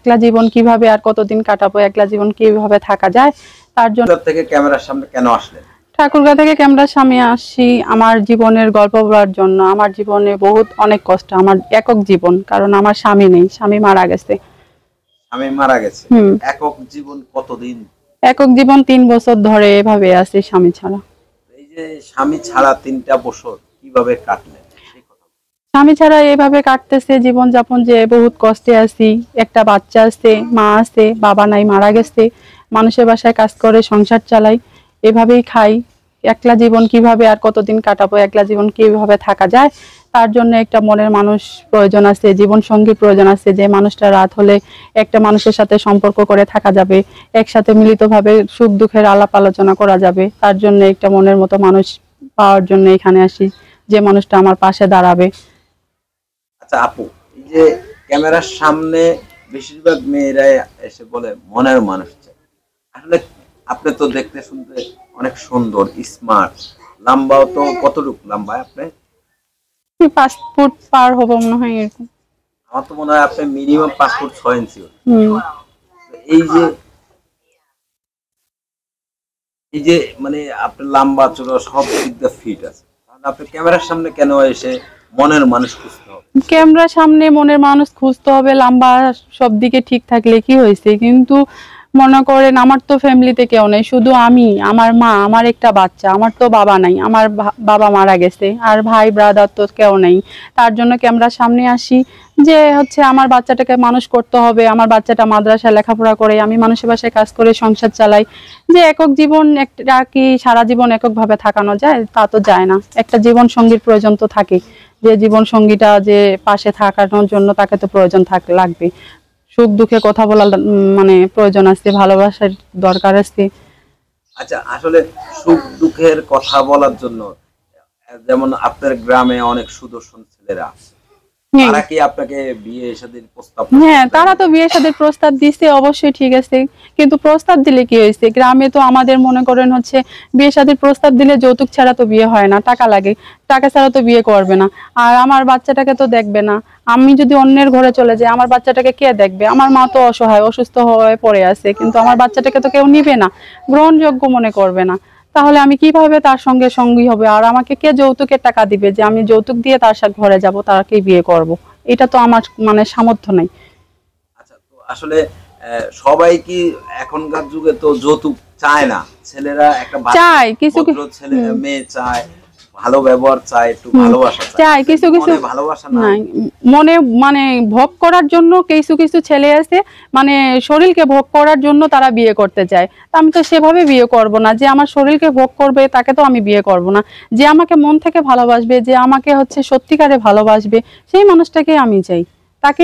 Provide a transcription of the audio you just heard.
একলা জীবন কিভাবে আর কতদিন কাটাবো, একলা জীবন কিভাবে থাকা যায় তার জন্য থেকে ক্যামেরার সামনে কেন আসলেন? ঠাকুরগাঁ থেকে ক্যামেরার সামনে আসি আমার জীবনের গল্প বলার জন্য। আমার জীবনে অনেক কষ্ট, আমার একক জীবন, কারণ আমার স্বামী নেই, স্বামী মারা গেছে। স্বামী মারা গেছে। একক জীবন কতদিন? একক জীবন 3 বছর ধরে এভাবে আছি স্বামী ছাড়া। এই যে স্বামী ছাড়া 3টা বছর কিভাবে কাটলেন? স্বামী ছাড়া এইভাবে কাটতেছে জীবন যাপন, যে বহুত কষ্টে আছি। একটা বাচ্চা আছে, মা আছে, বাবা নাই, মারা গেছে। মানুষের বাসায় কাজ করে সংসার চালাই, এভাবেই খাই। একলা জীবন কিভাবে আর কতদিন কাটাবো, একলা জীবন কিভাবে থাকা যায় তার জন্য একটা মনের মানুষ প্রয়োজন আছে, জীবন সঙ্গী প্রয়োজন আছে, যে মানুষটা রাত হলে একটা মানুষের সাথে সম্পর্ক করে থাকা যাবে, একসাথে মিলিতভাবে সুখ দুঃখের আলাপ আলোচনা করা যাবে। তার জন্য একটা মনের মতো মানুষ পাওয়ার জন্য এখানে আসি, যে মানুষটা আমার পাশে দাঁড়াবে। আচ্ছা আপু, এই যে ক্যামেরার সামনে বেশিরভাগ মেয়েরাই এসে বলে মনের মানুষ চাই। আসলে আপনি তো দেখতে শুনতে অনেক সুন্দর, স্মার্ট, লম্বাও তো কতটুকু লম্বা আপনি? 5 ফুট পার হবো মনে হয় এরকম। আমার তো মনে হয় আপনি মিনিমাম 5 ফুট 6 ইঞ্চি। এই যে এই যে মানে আপনার লম্বা চড়া সব দিক দিয়ে ফিট আছে, তাহলে আপনি ক্যামেরার সামনে কেন এসে মনের মানুষ খুঁজতে হবে? ক্যামেরার সামনে মনের মানুষ খুঁজতে হবে, লম্বা সব দিকে ঠিক থাকলে কি হয়েছে, কিন্তু মনে করেন আমার তো ফ্যামিলিতে কেউ নেই, শুধু আমি, আমার মা, আমার একটা বাচ্চা। আমার তো বাবা নাই, আমার বাবা মারা গেছে, আর ভাই ব্রাদার তো কেউ নেই। তার জন্য ক্যামেরার সামনে আসি, যে হচ্ছে আমার বাচ্চাটাকে মানুষ করতে হবে। আমার বাচ্চাটা মাদ্রাসায় লেখাপড়া করে, আমি মানুষের বাসায় কাজ করে সংসার চালাই। যে একক জীবন একটা কি সারা জীবন এককভাবে থাকানো যায়? তা তো যায় না। একটা জীবন সঙ্গীর প্রয়োজন তো থাকে, যে জীবন সঙ্গীটা যে পাশে থাকানোর জন্য তাকে তো প্রয়োজন লাগবে। সুখ দুঃখে কথা বলার মানে প্রয়োজন আছে, ভালোবাসার দরকার আছে। আচ্ছা, আসলে সুখ দুঃখের কথা বলার জন্য যেমন আপনার গ্রামে অনেক সুদর্শন ছেলেরা আছে, তারা কি আপনাকে বিয়ে শাদীর প্রস্তাব? হ্যাঁ, তারা তো বিয়ে শাদীর প্রস্তাব দিছে, অবশ্যই ঠিক আছে, কিন্তু প্রস্তাব দিলে কি হয়েছে? গ্রামে তো আমাদের মনে করেন হচ্ছে বিয়ে শাদীর প্রস্তাব দিলে যৌতুক ছাড়া তো বিয়ে হয় না, টাকা লাগে, টাকা ছাড়া তো বিয়ে করবে না। আর আমার বাচ্চাটাকে তো দেখবে না। আমি যদি অন্যের ঘরে চলে যাই, আমার বাচ্চাটাকে কে দেখবে? আমার মা তো অসহায়, অসুস্থ হয়ে পড়ে আছে, কিন্তু আমার বাচ্চাটাকে তো কেউ নিবে না, গ্রহণযোগ্য মনে করবে না। তাহলে আমি কিভাবে তার সঙ্গে সঙ্গী হবে? আর আমাকে কে যৌতুকের টাকা দিবে যে আমি যৌতুক দিয়ে তার সাথে ঘরে যাব, তাকে বিয়ে করব? এটা তো আমার মানে সামর্থ্য নাই। আচ্ছা, তো আসলে সবাই কি এখনকার যুগে তো যৌতুক চায় না, ছেলেরা একটা চায়, কিছু ছেলে মেয়ে চায়, ভালো ব্যবহার চায়, একটু ভালোবাসা চায়, কিছু কিছু ভালোবাসা নাই মনে মানে ভোগ করার জন্য কিছু কিছু ছেলে আছে, মানে শরীরকে ভোগ করার জন্য তারা বিয়ে করতে চায়। আমি তো সেভাবে বিয়ে করব না, যে আমার শরীরকে ভোগ করবে তাকে তো আমি বিয়ে করব না। যে আমাকে মন থেকে ভালোবাসবে, যে আমাকে হচ্ছে সত্যিকারে ভালোবাসবে, সেই মানুষটাকে আমি চাই, তাকে